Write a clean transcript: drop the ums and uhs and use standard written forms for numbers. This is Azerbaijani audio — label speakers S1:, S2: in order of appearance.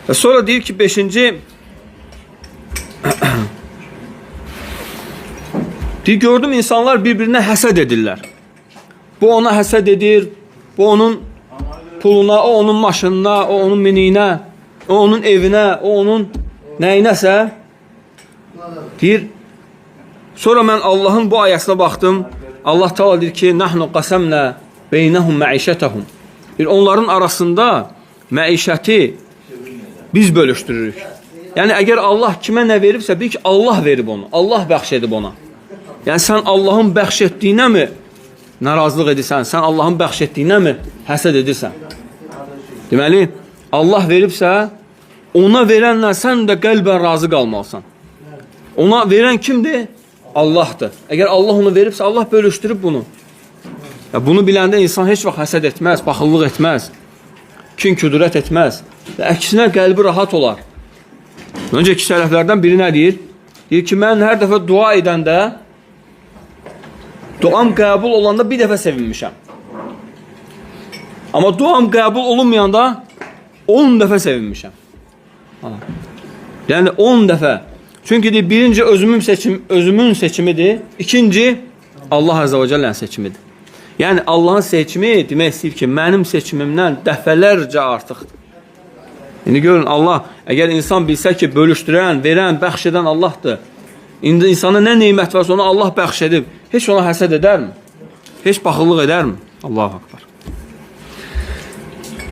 S1: Və sonra deyir ki, 5-ci deyir, gördüm insanlar bir-birinə həsəd edirlər. Bu ona həsəd edir, bu onun puluna, o onun maşınına, o onun miniyinə, o onun evinə, o onun nəyinəsə. Deyir, sonra mən Allahın bu ayəsinə baxdım. Allah Teala deyir ki, nahnu qasamna beynəhum məişətəhum. Onların arasında məişəti biz bölüşdürürük. Yəni, əgər Allah kimə nə veribsə, bil ki, Allah verib onu. Allah bəxş edib ona. Yəni, sən Allahın bəxş etdiyinə mi narazılıq edirsən? Sən Allahın bəxş etdiyinə mi həsəd edirsən? Deməli, Allah veribsə, ona verənlə sən də qəlbən razı qalmalısan. Ona verən kimdir? Allahdır. Əgər Allah onu veribsə, Allah bölüşdürüb bunu. Bunu biləndə insan heç vaxt həsəd etməz, baxıllıq etməz, kin-küdürət etməz. Əksinə qəlbi rahat olar. Öncəki sələflərdən biri nə deyir? Deyir ki, mən hər dəfə dua edəndə, duam qəbul olanda bir dəfə sevinmişəm. Amma duam qəbul olunmayanda 10 dəfə sevinmişəm. Yəni 10 dəfə. Çünki deyir, birinci özümün seçimidir, ikinci Allah Azze ve Celle'nin seçimidir. Yəni Allahın seçimi demək istəyir ki, mənim seçimimdən dəfələrcə artıqdır. İndi görün, Allah, əgər insan bilsə ki, bölüşdürən, verən, bəxş edən Allahdır, indi insana nə neymət varsa onu Allah bəxş edib, heç ona həsəd edərmi? Heç baxıllıq edərmi? Allahu Akbar.